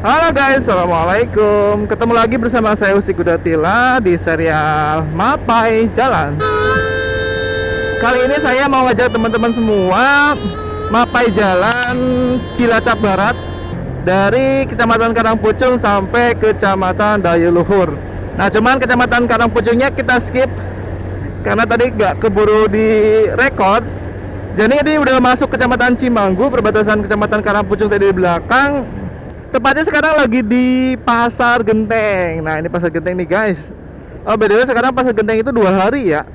Halo guys, assalamualaikum. Ketemu lagi bersama saya Usi Kudatila di serial Mapai Jalan. Kali ini saya mau ngajak teman-teman semua mapai jalan Cilacap Barat dari Kecamatan Karangpucung sampai Kecamatan Dayuluhur. Nah, cuman Kecamatan Karangpucungnya kita skip karena tadi nggak keburu direkod. Jadi ini udah masuk Kecamatan Cimanggu, perbatasan Kecamatan Karangpucung tadi di belakang. Tepatnya sekarang lagi di Pasar Genteng. Nah, ini Pasar Genteng nih guys. Oh, by the way, sekarang Pasar Genteng itu 2 hari ya,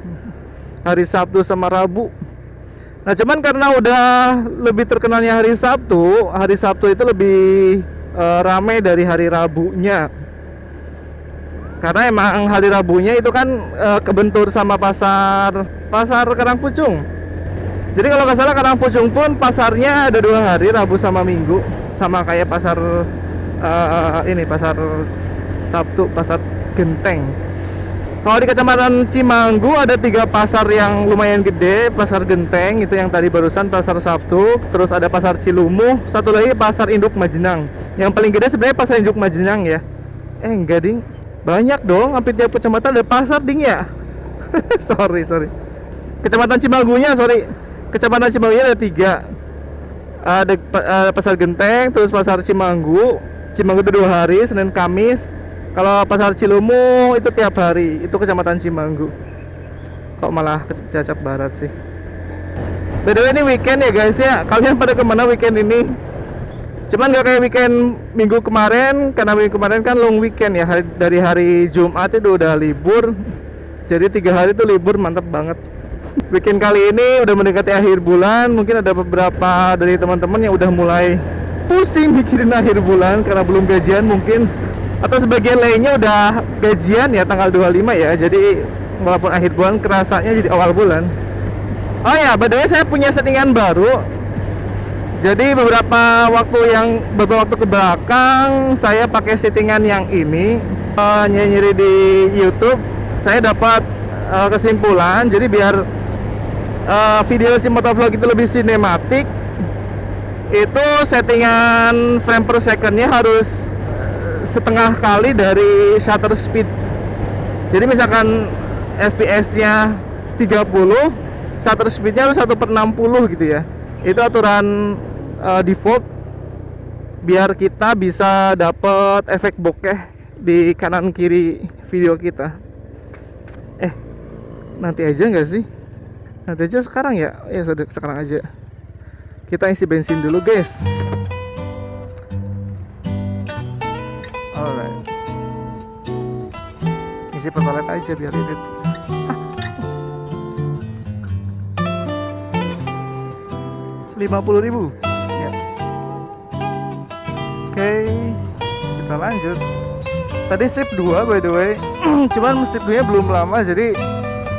hari Sabtu sama Rabu. Nah, cuman karena udah lebih terkenalnya hari Sabtu itu lebih ramai dari hari Rabunya. Karena emang hari Rabunya itu kan kebentur sama pasar Karangpucung. Jadi kalau nggak salah Karangpucung pun pasarnya ada 2 hari, Rabu sama Minggu, sama kayak pasar pasar Sabtu, Pasar Genteng. Kalau di Kecamatan Cimanggu ada 3 pasar yang lumayan gede. Pasar Genteng itu yang tadi barusan, pasar Sabtu. Terus ada pasar Cilumuh, satu lagi pasar Induk Majenang. Yang paling gede sebenarnya pasar Induk Majenang ya. Enggak ding, banyak dong, hampir tiap kecamatan ada pasar ding ya. sorry Kecamatan Cimanggunya Kecamatan Cimanggunya ada 3. Ada pasar Genteng, terus pasar Cimanggu itu 2 hari, Senin Kamis. Kalau pasar Cilumuh itu tiap hari, itu Kecamatan Cimanggu. Kok malah ke Cilacap Barat sih? By the way, ini weekend ya guys ya. Kalian pada kemana weekend ini? Cuman gak kayak weekend minggu kemarin, karena minggu kemarin kan long weekend ya. Dari hari Jumat itu udah libur. Jadi 3 hari itu libur, mantap banget. Weekend kali ini udah mendekati akhir bulan. Mungkin ada beberapa dari teman-teman yang udah mulai pusing mikirin akhir bulan karena belum gajian mungkin. Atau sebagian lainnya udah gajian ya tanggal 25 ya. Jadi walaupun akhir bulan kerasanya jadi awal bulan. Oh ya, by the way, saya punya settingan baru. Jadi beberapa waktu ke belakang saya pakai settingan yang ini, nyari di YouTube. Saya dapat kesimpulan, jadi biar video si motovlog itu lebih sinematik, itu settingan frame per secondnya harus setengah kali dari shutter speed. Jadi misalkan FPS nya 30, shutter speednya harus 1/60 gitu ya. Itu aturan default biar kita bisa dapat efek bokeh di kanan kiri video kita. Nanti aja nggak sih? Nanti aja sekarang ya? Ya sudah, sekarang aja. Kita isi bensin dulu guys. Alright. Isi pertalite aja biar irit. 50.000 ya. Oke, kita lanjut. Tadi strip 2 by the way. Cuman strip 2 nya belum lama, jadi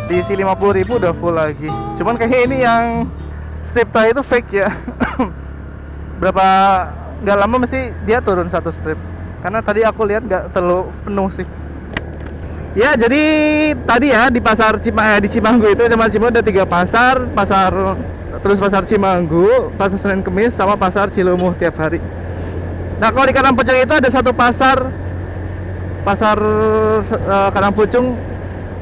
diisi 50.000 udah full lagi. Cuman kayaknya ini yang strip tadi itu fake ya. Nggak lama mesti dia turun 1 strip. Karena tadi aku lihat nggak terlalu penuh sih. Ya, jadi tadi ya di di Cimanggu itu sama Cimanggu ada 3 pasar, terus pasar Cimanggu, pasar Senin Kemis, sama pasar Cilumuh tiap hari. Nah, kalau di Karangpucung itu ada 1 pasar Karangpucung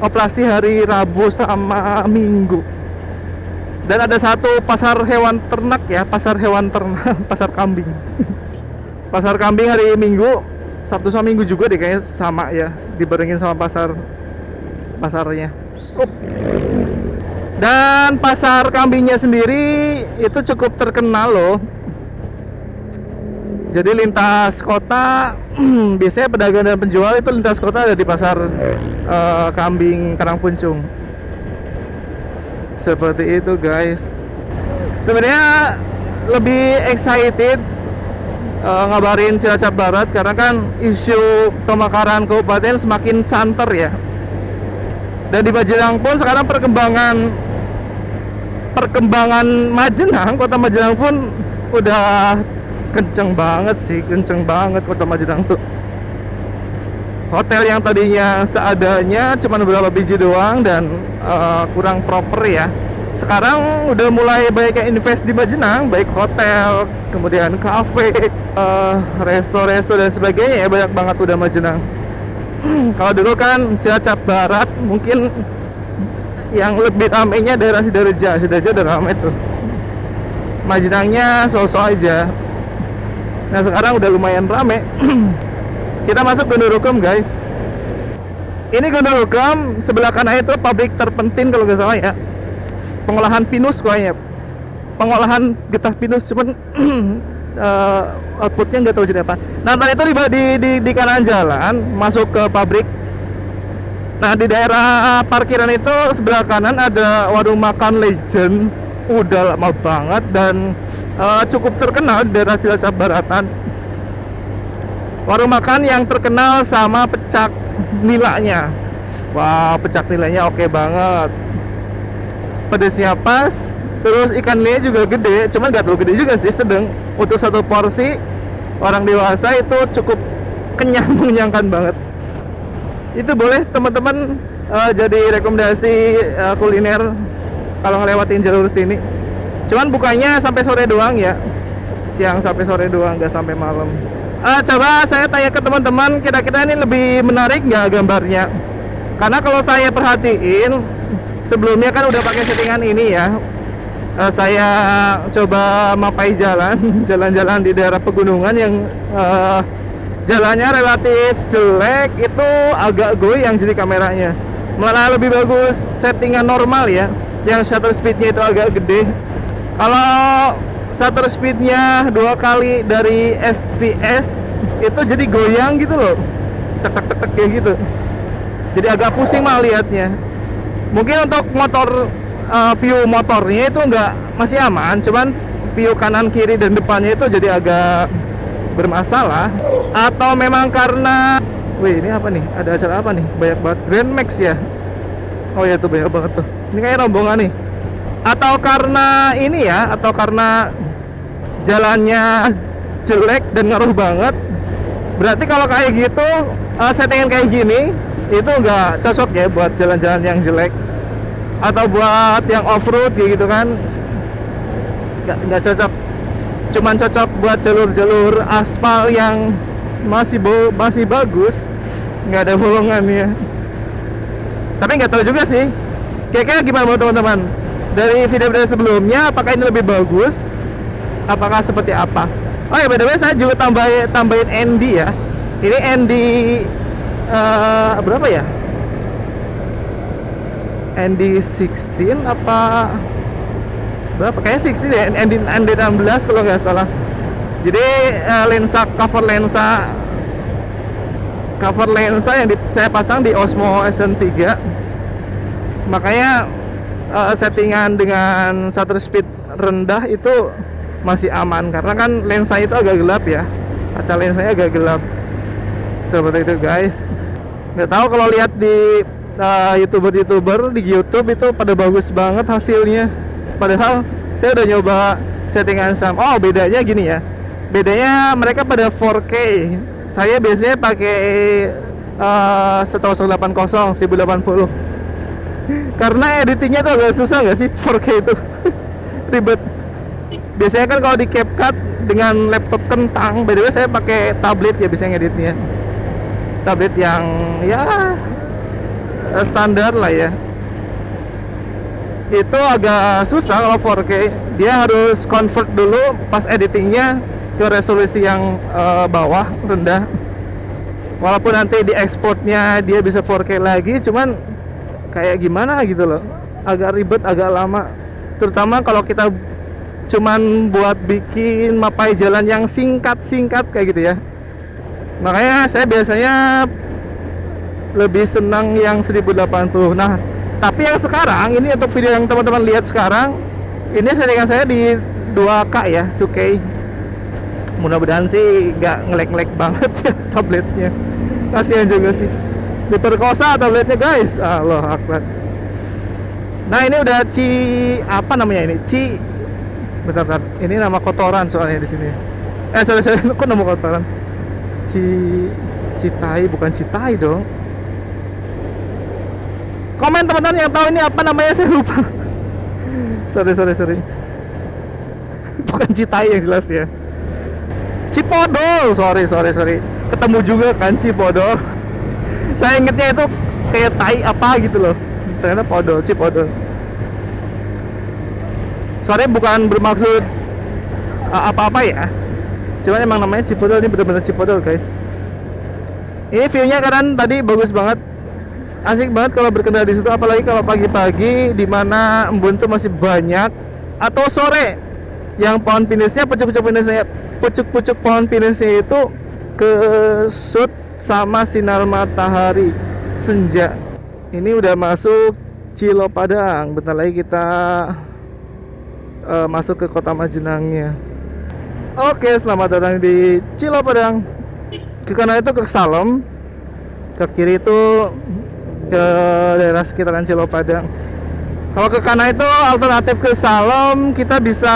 operasi hari Rabu sama Minggu. Dan ada 1 pasar hewan ternak ya, pasar kambing. Pasar kambing hari Minggu, Sabtu sama Minggu juga deh kayaknya sama ya, dibarengin sama pasarnya. Dan pasar kambingnya sendiri itu cukup terkenal loh. Jadi lintas kota, biasanya pedagang dan penjual itu lintas kota ada di pasar kambing Karangpucung. Seperti itu guys. Sebenarnya lebih excited ngabarin Cilacap Barat karena kan isu pemekaran kabupaten semakin santer ya. Dan di Majenang pun sekarang perkembangan Majenang, kota Majenang pun udah kenceng banget kota Majenang tuh. Hotel yang tadinya seadanya cuma beberapa biji doang dan kurang proper ya, Sekarang udah mulai banyak yang invest di Majenang, baik hotel, kemudian kafe, resto-resto dan sebagainya ya, banyak banget udah Majenang. Kalau dulu kan Cilacap Barat mungkin yang lebih ramainya daerah Sidoarjo udah ramai tuh. Majenangnya sosok aja. Nah sekarang udah lumayan rame. Kita masuk Gondorukem guys. Ini Gondorukem, sebelah kanan itu pabrik terpenting kalau nggak salah ya, pengolahan pinus kayaknya, pengolahan getah pinus, cuman outputnya nggak tahu jadi apa. Nah tadi itu di kanan jalan masuk ke pabrik. Nah di daerah parkiran itu sebelah kanan ada warung makan legend, udah lama banget dan cukup terkenal di daerah Cilacap Baratan. Warung makan yang terkenal sama pecak nilanya. Wow, pecak nilainya oke banget. Pedesnya pas, terus ikan nilainya juga gede, cuman gak terlalu gede juga sih, sedang. Untuk satu porsi orang dewasa itu cukup kenyang, mengenyangkan banget. Itu boleh teman-teman jadi rekomendasi kuliner kalau ngelewatin jalur sini. Cuman bukanya sampai sore doang ya, siang sampai sore doang, nggak sampai malam. Coba saya tanya ke teman-teman, kira-kira ini lebih menarik nggak gambarnya? Karena kalau saya perhatiin, sebelumnya kan udah pakai settingan ini ya. Saya coba mapai jalan-jalan di daerah pegunungan yang jalannya relatif jelek, itu agak goyang jadi kameranya. Malah lebih bagus settingan normal ya, yang shutter speednya itu agak gede. Kalau shutter speednya 2 kali dari FPS itu jadi goyang gitu loh, tek kayak gitu, jadi agak pusing mah liatnya. Mungkin untuk motor view motornya itu masih aman, cuman view kanan kiri dan depannya itu jadi agak bermasalah. Atau memang karena ini apa nih, ada acara apa nih, banyak banget Grand Max ya. Oh ya tuh banyak banget tuh, ini kayak rombongan nih. Atau karena ini ya, atau karena jalannya jelek dan ngaruh banget. Berarti kalau kayak gitu, settingan kayak gini itu nggak cocok ya buat jalan-jalan yang jelek, atau buat yang off-road gitu kan, nggak cocok. Cuman cocok buat jalur-jalur aspal yang masih bagus, nggak ada bolongannya. Tapi nggak tahu juga sih, kira-kira gimana menurut teman-teman? Dari video-video sebelumnya, apakah ini lebih bagus? Apakah seperti apa? Oh ya, by the way, saya juga tambahin ND ya. Ini ND berapa ya? ND 16 apa? Berapa? Kayaknya 16 ya, ND 16 kalau nggak salah. Jadi cover lensa yang saya pasang di Osmo SN3. Makanya settingan dengan shutter speed rendah itu masih aman, karena kan lensa itu agak gelap ya, kaca lensanya agak gelap seperti itu guys. Nggak tahu kalau lihat di youtuber di YouTube itu pada bagus banget hasilnya, padahal saya udah nyoba settingan sama. Oh bedanya gini ya, bedanya mereka pada 4K, saya biasanya pakai 1080 karena editingnya tuh agak susah nggak sih 4K itu. Ribet. Biasanya kan kalau di CapCut dengan laptop kentang, by the way saya pakai tablet ya biasanya editnya, tablet yang ya standar lah ya. Itu agak susah kalau 4K, dia harus convert dulu pas editingnya ke resolusi yang bawah, rendah. Walaupun nanti di exportnya dia bisa 4K lagi, cuman kayak gimana gitu loh, agak ribet, agak lama. Terutama kalau kita cuman buat bikin mapai jalan yang singkat kayak gitu ya. Makanya saya biasanya lebih senang yang 1080. Nah, tapi yang sekarang ini, untuk video yang teman-teman lihat sekarang, ini settingan saya di 2K ya, 2K. Mudah-mudahan sih nggak ngelek-ngelek banget ya tabletnya. Kasihan juga sih, diperkosa tabletnya guys. Allah Akbar. Nah ini udah apa namanya ini? Bentar. Ini nama kotoran soalnya di sini. Sorry, kok nama kotoran? Citai, bukan Citai dong. Komen teman-teman yang tahu ini apa namanya, saya lupa. Sorry. Bukan Citai yang jelas ya. Cipodol, sorry. Ketemu juga kan Cipodol. Saya ingetnya itu kayak tai apa gitu loh. Ternyata Cipodol. Sorry, bukan bermaksud apa-apa ya. Cuman emang namanya Cipodol, ini bener-bener Cipodol guys. Ini view-nya kan tadi bagus banget. Asik banget kalau berkendara di situ, apalagi kalau pagi-pagi di mana embun tuh masih banyak, atau sore yang pohon pinusnya, pucuk-pucuk pohon pinusnya itu ke shoot sama sinar matahari senja. Ini udah masuk Cilopadang, bentar lagi kita masuk ke kota Majenangnya. Oke, selamat datang di Cilopadang. Ke kanan itu ke Salem, ke kiri itu ke daerah sekitaran Cilopadang. Kalau ke kanan itu alternatif ke Salem, kita bisa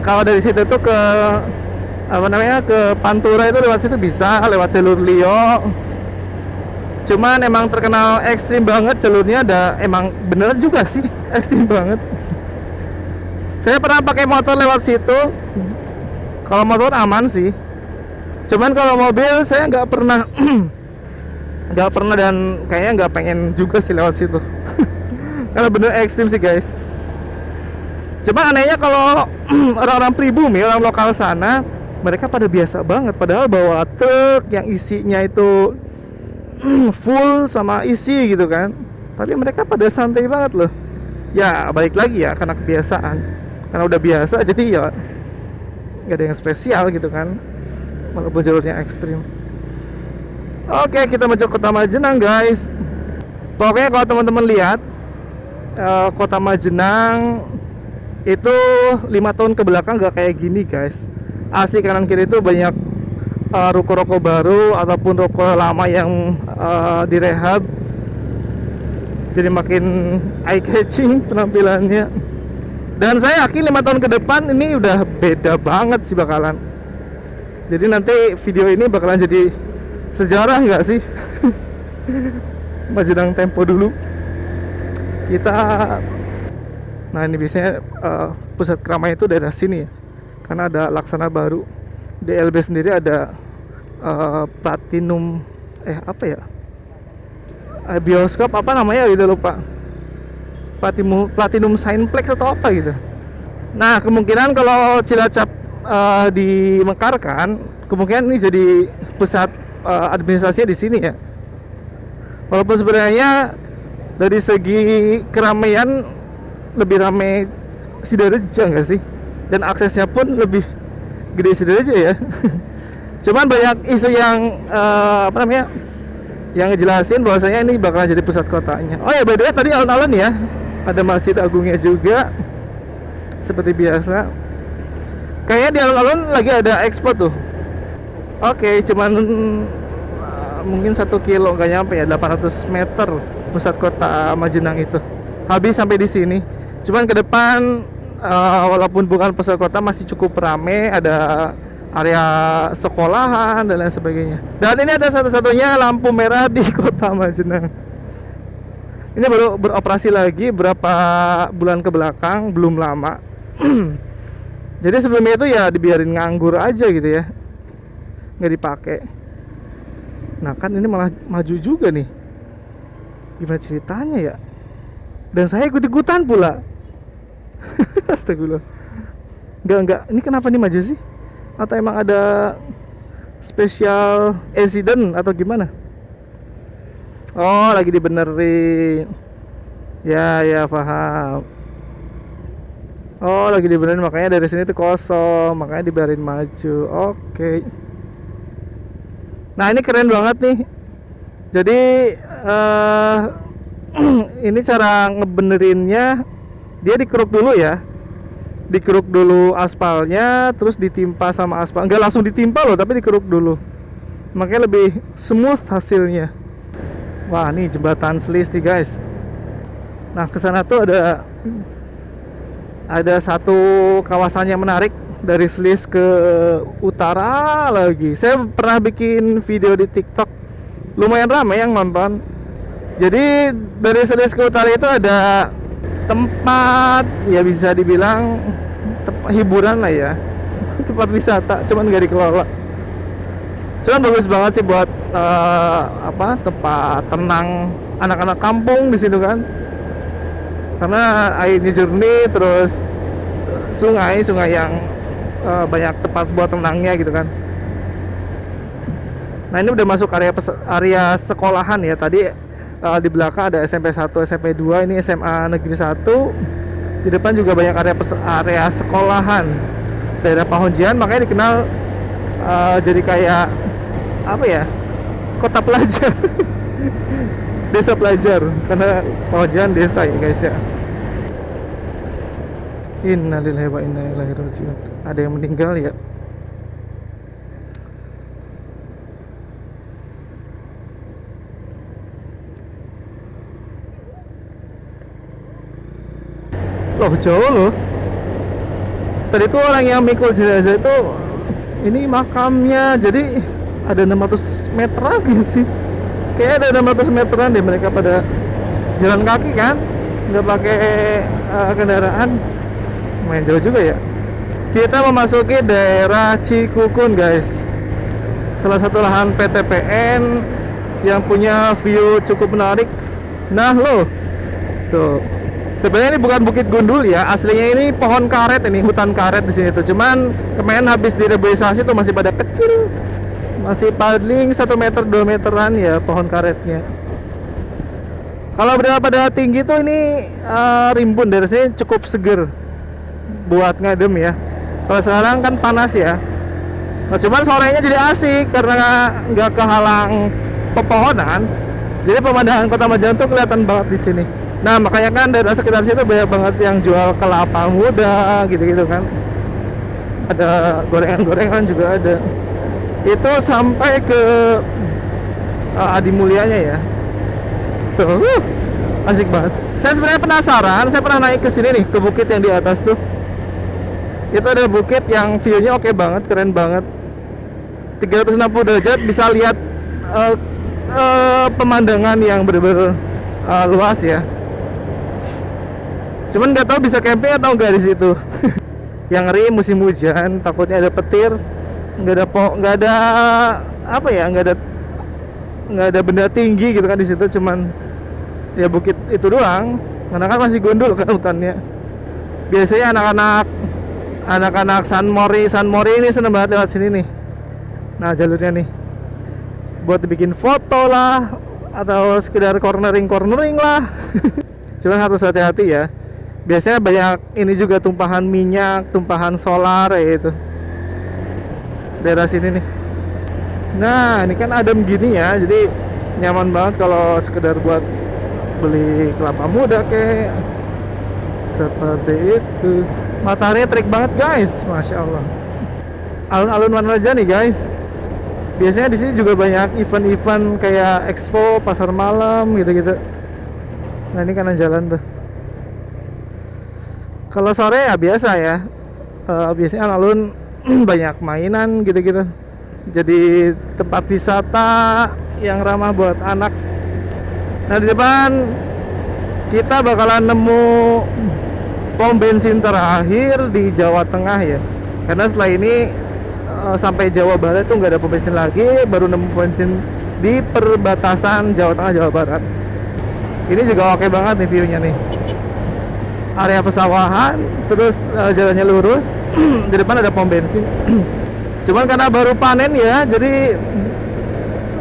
kalau dari situ tuh ke ke Pantura, itu lewat situ bisa, lewat jalur Lio. Cuman emang terkenal ekstrim banget jalurnya, ada emang beneran juga sih ekstrim banget. Saya pernah pakai motor lewat situ. Kalau motor aman sih. Cuman kalau mobil saya nggak pernah dan kayaknya nggak pengen juga sih lewat situ. Karena bener ekstrim sih guys. Cuma anehnya kalau orang-orang pribumi, orang lokal sana, mereka pada biasa banget. Padahal bawa truk yang isinya itu full sama isi gitu kan. Tapi mereka pada santai banget loh. Ya balik lagi ya, karena kebiasaan. Karena udah biasa jadi ya nggak ada yang spesial gitu kan, walaupun jalurnya ekstrim. Oke, kita menuju kota Majenang guys. Pokoknya kalau teman-teman lihat kota Majenang itu 5 tahun ke belakang gak kayak gini guys. Asli kanan kiri itu banyak ruko-ruko baru ataupun ruko lama yang direhab, jadi makin eye catching penampilannya. Dan saya yakin 5 tahun ke depan ini udah beda banget sih bakalan. Jadi nanti video ini bakalan jadi sejarah nggak sih? Majenang tempo dulu. Nah ini biasanya pusat keramaian itu daerah sini ya. Karena ada Laksana baru. Di LB sendiri ada Platinum bioskop apa namanya gitu lupa. Platinum Cineplex atau apa gitu. Nah kemungkinan kalau Cilacap dimekarkan, kemungkinan ini jadi pusat administrasinya di sini ya. Walaupun sebenarnya dari segi keramaian lebih ramai Sidoarjo nggak sih? Dan aksesnya pun lebih gede Sidoarjo ya. Cuman banyak isu yang yang ngejelasin bahwasanya ini bakalan jadi pusat kotanya. Oh ya, by the way tadi alun-alun ya, ada Masjid Agungnya juga seperti biasa. Kayaknya di alun-alun lagi ada expo tuh. Oke, cuman mungkin 1 kilo nggak nyampe ya, 800 meter pusat kota Majenang itu. Habis sampai di sini. Cuman ke depan walaupun bukan pusat kota masih cukup ramai, ada area sekolahan dan lain sebagainya. Dan ini ada satu-satunya lampu merah di kota Majenang. Ini baru beroperasi lagi berapa bulan ke belakang, belum lama. Jadi sebelumnya itu ya dibiarin nganggur aja gitu ya, nggak dipakai. Nah kan ini malah maju juga nih. Gimana ceritanya ya? Dan saya ikut-ikutan pula. Astagfirullah. Enggak. Ini kenapa nih maju sih? Atau emang ada special accident atau gimana? Oh, lagi dibenerin. Ya, paham. Oh, lagi dibenerin, makanya dari sini tuh kosong, makanya dibiarin maju. Oke. Nah, ini keren banget nih. Jadi ini cara ngebenerinnya, dia dikeruk dulu ya. Dikeruk dulu aspalnya, terus ditimpa sama aspal. Enggak langsung ditimpa loh, tapi dikeruk dulu. Makanya lebih smooth hasilnya. Wah, nih jembatan Selis nih guys. Nah, kesana tuh ada satu kawasan yang menarik dari Selis ke utara lagi. Saya pernah bikin video di TikTok, lumayan ramai yang nonton. Jadi dari Selis ke utara itu ada tempat ya bisa dibilang hiburan lah ya. Tempat wisata cuman nggak dikelola. Cuman bagus banget sih buat tempat tenang anak-anak kampung di situ kan, karena airnya jernih, terus sungai yang banyak tempat buat tenangnya gitu kan. Nah ini udah masuk area sekolahan ya. Tadi di belakang ada SMP 1, SMP 2, ini SMA Negeri 1. Di depan juga banyak area sekolahan daerah Pahonjian, makanya dikenal jadi kayak apa ya, kota pelajar. Desa pelajar, karena Pahonjian desa ya guys ya. Innalillahi wa inna ilaihi rajiun. Ada yang meninggal ya. Loh jauh loh. Tadi tuh orang yang mikul jenazah itu, ini makamnya, jadi ada 600 meteran ya sih. Kayaknya ada 600 meteran deh, mereka pada jalan kaki kan, nggak pakai kendaraan. Lumayan jauh juga ya. Kita memasuki daerah Cikukun guys, salah satu lahan PTPN yang punya view cukup menarik. Nah loh, tuh. Sebenarnya ini bukan Bukit Gundul ya, aslinya ini pohon karet, ini hutan karet di sini tuh. Cuman kemarin habis direboisasi tuh masih pada kecil, masih paling 1 meter 2 meteran ya pohon karetnya. Kalau berada pada tinggi tuh ini rimbun, dari sini cukup seger buat ngadem ya. Kalau sekarang kan panas ya. Nah, cuman sorenya jadi asik karena nggak kehalang pepohonan. Jadi pemandangan Kota Majalah tuh kelihatan banget di sini. Nah makanya kan daerah sekitar situ banyak banget yang jual kelapa muda gitu-gitu kan. Ada gorengan-gorengan juga ada. Itu sampai ke Adi Mulyanya ya. Tuh, asik banget. Saya sebenarnya penasaran, saya pernah naik ke sini nih, ke bukit yang di atas tuh. Itu ada bukit yang view-nya oke banget, keren banget. 360 derajat bisa lihat pemandangan yang benar-benar luas ya. Cuman nggak tahu bisa camping atau enggak di situ. Yang ngeri musim hujan, takutnya ada petir, nggak ada apa ya, nggak ada benda tinggi gitu kan di situ. Cuman ya bukit itu doang, karena kan masih gundul kan hutannya. Biasanya anak-anak San Mori ini seneng banget lewat sini nih. Nah jalurnya nih buat dibikin foto lah, atau sekedar cornering lah. Cuman harus hati-hati ya. Biasanya banyak ini juga tumpahan minyak, tumpahan solar ya itu. Daerah sini nih. Nah, ini kan adem gini ya, jadi nyaman banget kalau sekedar buat beli kelapa muda kayak seperti itu. Mataharinya terik banget guys, masya Allah. Alun-alun mana aja nih guys. Biasanya di sini juga banyak event-event kayak expo, pasar malam gitu-gitu. Nah ini kanan jalan tuh. Kalau sore ya biasa ya, biasanya alun banyak mainan gitu-gitu. Jadi tempat wisata yang ramah buat anak. Nah di depan kita bakalan nemu pom bensin terakhir di Jawa Tengah ya. Karena setelah ini sampai Jawa Barat tuh nggak ada pom bensin lagi, baru nemu pom bensin di perbatasan Jawa Tengah Jawa Barat. Ini juga oke banget nih view-nya nih. Area pesawahan, terus jalannya lurus. Di depan ada pom bensin. Cuman karena baru panen ya, jadi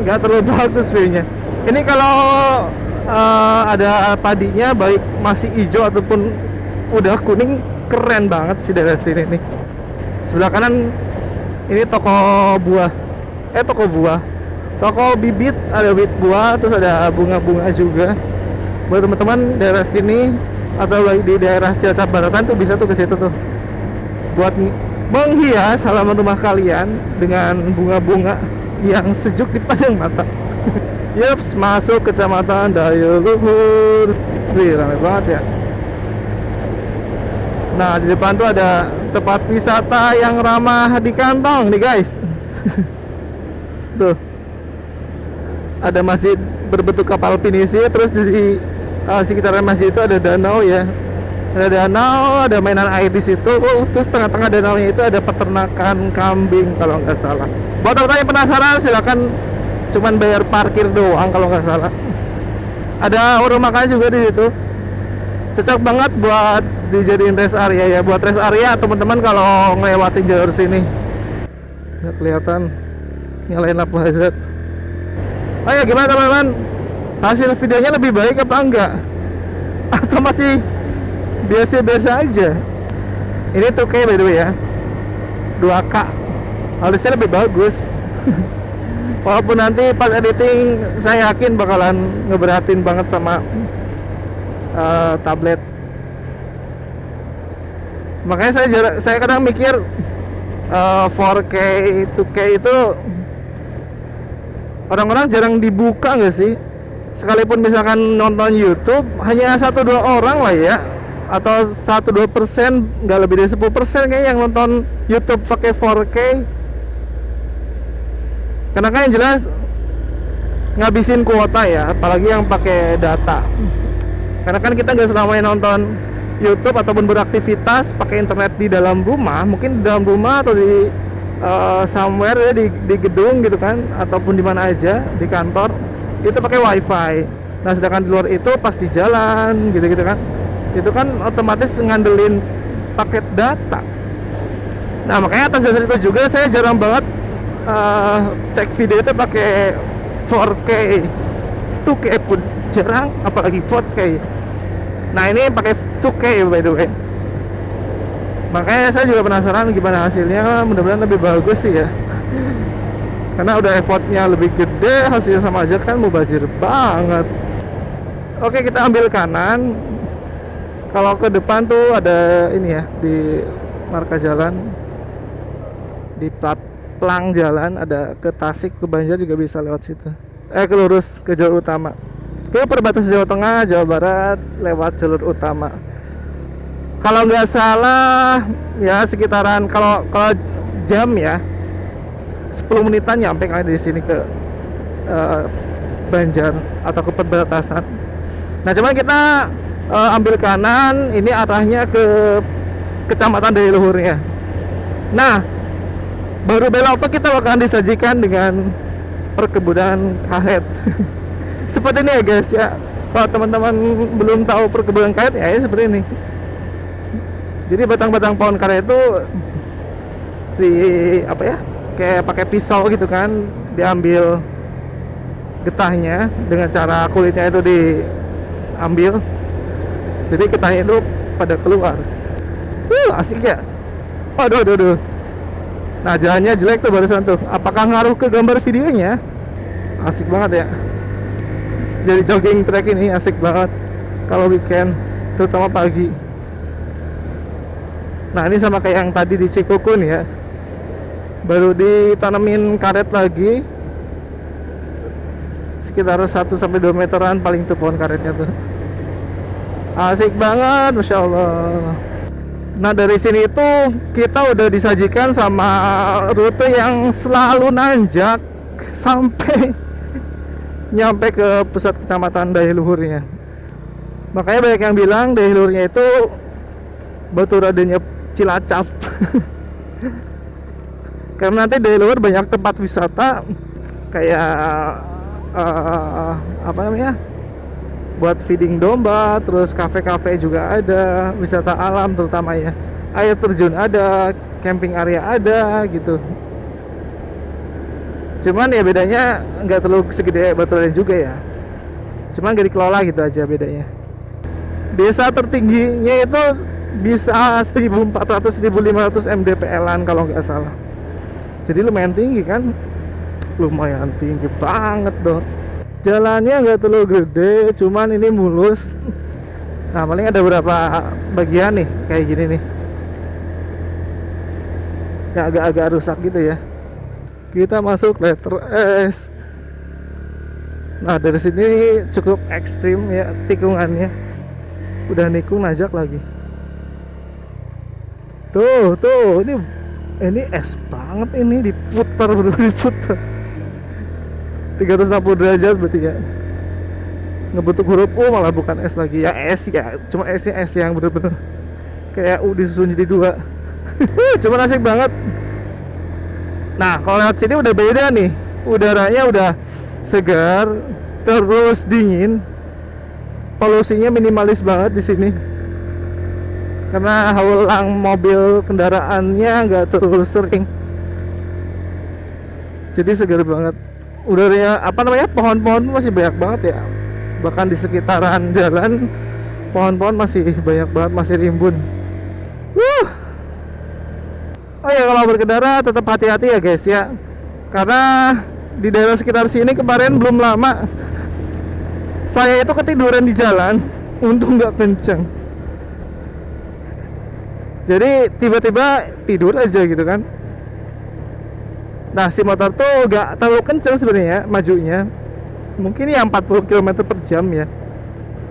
nggak terlalu bagus view-nya. Ini kalau ada padinya, baik masih hijau ataupun udah kuning, keren banget sih dari sini nih. Sebelah kanan ini toko bibit, ada bibit buah, terus ada bunga-bunga juga. Buat teman-teman daerah sini atau di daerah Cilacap Baratan tuh bisa tuh ke situ tuh buat menghias halaman rumah kalian dengan bunga-bunga yang sejuk dipandang mata. Yups, masuk Kecamatan Dayuluhur. Wih, ramai banget ya. Nah, di depan tuh ada tempat wisata yang ramah di kantong nih guys. Tuh, ada masjid berbentuk kapal pinisi, terus di sekitaran masjid itu ada danau ya. Ada danau, ada mainan air di situ. Terus tengah-tengah danaunya itu ada peternakan kambing kalau nggak salah. Buat teman-teman yang penasaran, silakan, cuman bayar parkir doang kalau nggak salah. Ada warung makan juga di situ. Cocok banget buat dijadiin rest area ya. Buat rest area teman-teman kalau ngelewatin jalur sini. Nggak kelihatan nyalain lampu hazard. Oh ya, gimana teman-teman? Hasil videonya lebih baik apa enggak? Atau masih biasa-biasa aja? Ini 2K by the way ya, 2K. Harusnya lebih bagus. Walaupun nanti pas editing saya yakin bakalan ngeberatin banget sama tablet. Makanya saya kadang mikir 4K 2K itu orang-orang jarang dibuka nggak sih? Sekalipun misalkan nonton YouTube hanya 1-2 orang lah ya, atau 1-2%, nggak lebih dari 10% kayaknya yang nonton YouTube pakai 4K. Karena kan yang jelas ngabisin kuota ya, apalagi yang pakai data. Karena kan kita nggak selamanya nonton YouTube ataupun beraktivitas pakai internet di dalam rumah, mungkin di dalam rumah atau di somewhere ya, di gedung gitu kan, ataupun di mana aja, di kantor itu pakai wifi. Nah sedangkan di luar itu pas di jalan gitu-gitu kan, itu kan otomatis ngandelin paket data. Nah makanya atas dasar itu juga saya jarang banget take video itu pakai 4K. 2K pun jarang, apalagi 4K. Nah ini pakai 2K by the way. Makanya saya juga penasaran gimana hasilnya. Mudah-mudahan lebih bagus sih ya. Karena udah effortnya lebih gede, hasilnya sama aja kan, mubazir banget. Oke, kita ambil kanan. Kalau ke depan tuh ada ini ya, di marka jalan, di plang jalan, ada ke Tasik, ke Banjar juga bisa lewat situ. Ke lurus ke jalur utama, ke perbatasan Jawa Tengah, Jawa Barat, lewat jalur utama. Kalau nggak salah ya sekitaran, kalau jam ya 10 menitan nyampe kali di sini ke Banjar atau ke perbatasan. Nah cuman kita ambil kanan, ini arahnya ke Kecamatan Daya Luhurnya. Nah baru belok tuh kita bakalan disajikan dengan perkebunan karet. Seperti ini ya guys ya. Kalau teman-teman belum tahu perkebunan karet ya, seperti ini. Jadi batang-batang pohon karet itu di apa ya, kayak pakai pisau gitu kan, diambil getahnya dengan cara kulitnya itu diambil, jadi getahnya itu pada keluar. Asik ya. Aduh. Nah jalannya jelek tuh barusan tuh. Apakah ngaruh ke gambar videonya? Asik banget ya. Jadi jogging track ini asik banget kalau weekend, terutama pagi. Nah ini sama kayak yang tadi di Cikukun ya, baru ditanamin karet lagi sekitar 1-2 meteran paling tuh pohon karetnya tuh. Asik banget, Masya Allah. Nah dari sini tuh kita udah disajikan sama rute yang selalu nanjak sampai nyampe ke pusat kecamatan Daya Luhurnya. Makanya banyak yang bilang Daya Luhurnya itu batu radennya Cilacap. Karena nanti Daya Luhur banyak tempat wisata kayak apa namanya, buat feeding domba, terus kafe-kafe juga ada, wisata alam terutama ya, air terjun ada, camping area ada gitu. Cuman ya bedanya nggak terlalu segede Batu Raden juga ya, cuman gak dikelola gitu aja bedanya. Desa tertingginya itu bisa 1400-1500 mdpl-an kalau nggak salah. Jadi lumayan tinggi kan, lumayan tinggi banget dong. Jalannya nggak terlalu gede, cuman ini mulus. Nah paling ada beberapa bagian nih kayak gini nih yang agak-agak rusak gitu ya. Kita masuk letter S. Nah dari sini cukup ekstrim ya tikungannya, udah nikung najak lagi. Tuh ini es banget, ini diputar, bener diputar 360 derajat berarti ya. ngebentuk huruf U malah bukan S lagi ya, S ya, cuma S-nya S yang bener-bener kayak U disusun jadi dua. Cuma asik banget. Nah kalau lewat sini udah beda nih, udaranya udah segar, terus dingin, polusinya minimalis banget di sini karena haulang mobil kendaraannya nggak terlalu sering, jadi segar banget. Udaranya apa namanya, pohon-pohon masih banyak banget ya, bahkan di sekitaran jalan pohon-pohon masih banyak banget, masih rimbun. Oh ya, kalau berkendara tetap hati-hati ya guys ya, karena di daerah sekitar sini kemarin belum lama saya itu ketiduran di jalan, untung nggak kenceng. Jadi tiba-tiba tidur aja gitu kan. Nah si motor tuh gak terlalu kenceng sebenarnya majunya, mungkin ya 40 km per jam ya.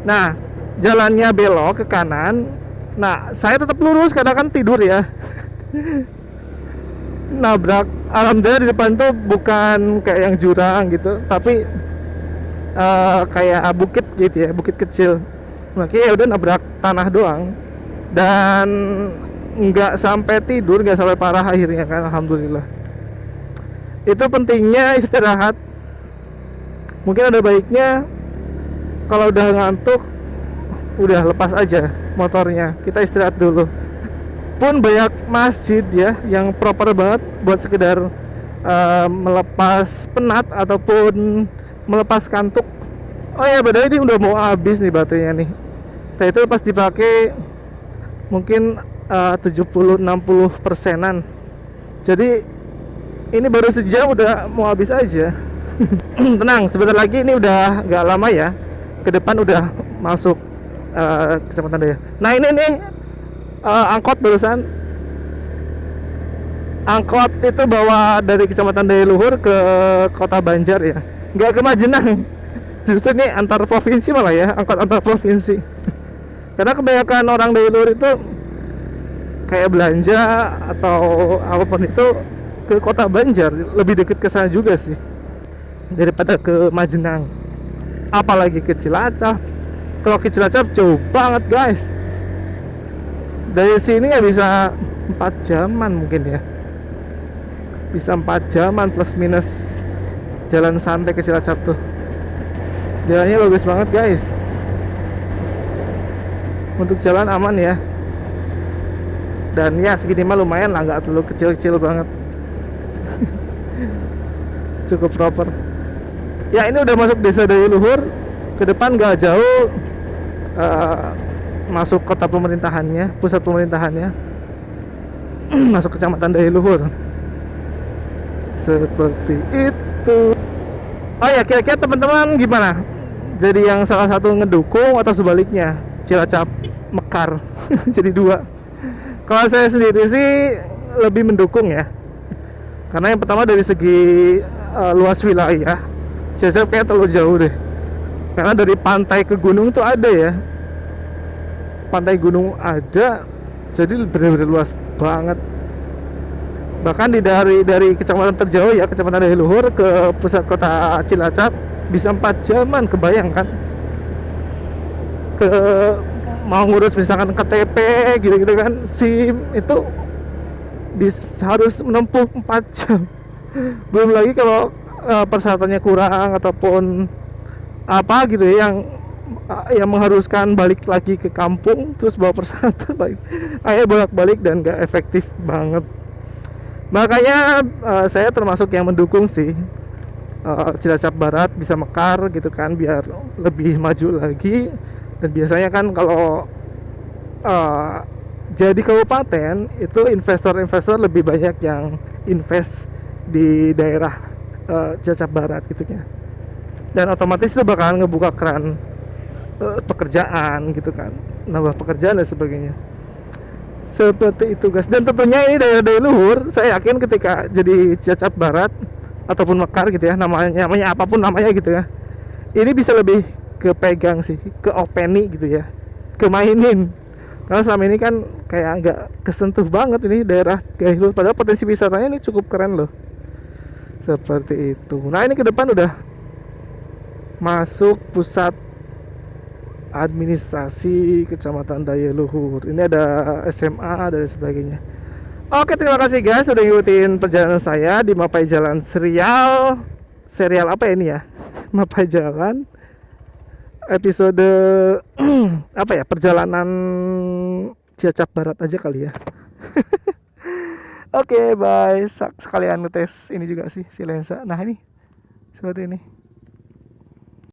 Nah jalannya belok ke kanan, nah saya tetap lurus karena kan tidur ya. Nabrak, alhamdulillah di depan tuh bukan kayak yang jurang gitu, tapi kayak bukit gitu ya, bukit kecil. Makanya ya udah nabrak tanah doang dan nggak sampai tidur, nggak sampai parah akhirnya kan, alhamdulillah. Itu pentingnya istirahat. Mungkin ada baiknya kalau udah ngantuk udah lepas aja motornya, kita istirahat dulu. Pun banyak masjid ya yang proper banget buat sekedar melepas penat ataupun melepas kantuk. Oh ya, padahal ini udah mau habis nih baterainya nih. Tadi itu pas dipakai mungkin 70-60%an. Jadi ini baru sejam udah mau habis aja. Tenang, sebentar lagi ini udah nggak lama ya. Ke depan udah masuk Kecamatan Daya. Nah ini nih angkot barusan. Angkot itu bawa dari Kecamatan Daya Luhur ke Kota Banjar ya. Nggak ke Majenang. Justru ini antar provinsi malah ya, angkot antar provinsi. Karena kebanyakan orang Daya Luhur itu kayak belanja atau apapun itu ke Kota Banjar, lebih dekat ke sana juga sih daripada ke Majenang, apalagi ke Cilacap. Kalau ke Cilacap jauh banget guys, dari sini ya bisa 4 jaman mungkin ya, bisa 4 jaman plus minus jalan santai ke Cilacap tuh. Jalannya bagus banget guys, untuk jalan aman ya. Dan ya segini mah lumayan lah, nggak terlalu kecil-kecil banget. Cukup proper. Ya ini udah masuk desa Daya Luhur. Ke depan nggak jauh masuk kota pemerintahannya, pusat pemerintahannya. Masuk Kecamatan Daya Luhur. Seperti itu. Oh ya, kira-kira teman-teman gimana? Jadi yang salah satu ngedukung atau sebaliknya? Cilacap Mekar jadi dua. Kalau saya sendiri sih lebih mendukung ya, karena yang pertama dari segi luas wilayah, Cilacap kayak terlalu jauh deh. Karena dari pantai ke gunung tuh ada ya, pantai gunung ada, jadi benar-benar luas banget. Bahkan dari kecamatan terjauh ya, Kecamatan Daya Luhur ke pusat kota Cilacap bisa 4 jaman, kebayang kan? Mau ngurus misalkan KTP gitu-gitu kan, SIM itu harus menempuh 4 jam. Belum lagi kalau persyaratannya kurang ataupun apa gitu ya, yang mengharuskan balik lagi ke kampung terus bawa persyaratan balik, akhirnya bolak-balik dan gak efektif banget. Makanya saya termasuk yang mendukung sih Cilacap Barat bisa mekar gitu kan, biar lebih maju lagi. Dan biasanya kan kalau jadi kabupaten itu investor-investor lebih banyak yang invest di daerah Cilacap Barat gitu ya. Dan otomatis itu bakalan ngebuka keran pekerjaan gitu kan, nambah pekerjaan dan sebagainya. Seperti itu guys. Dan tentunya ini daerah Daya Luhur, saya yakin ketika jadi Cilacap Barat ataupun Mekar gitu ya, namanya apapun namanya gitu ya, ini bisa lebih kepegang sih, ke openi gitu ya, kemainin. Karena selama ini kan kayak agak kesentuh banget ini daerah Daya Luhur, padahal potensi wisatanya ini cukup keren loh. Seperti itu. Nah ini ke depan udah masuk pusat administrasi Kecamatan Daya Luhur. Ini ada SMA dan sebagainya. Oke, terima kasih guys sudah ngikutin perjalanan saya di Mapai Jalan serial apa ini ya? Mapai Jalan episode apa ya? Perjalanan Cilacap Barat aja kali ya. Oke, bye. Sekalian ngetes ini juga sih si lensa. Nah, ini seperti ini.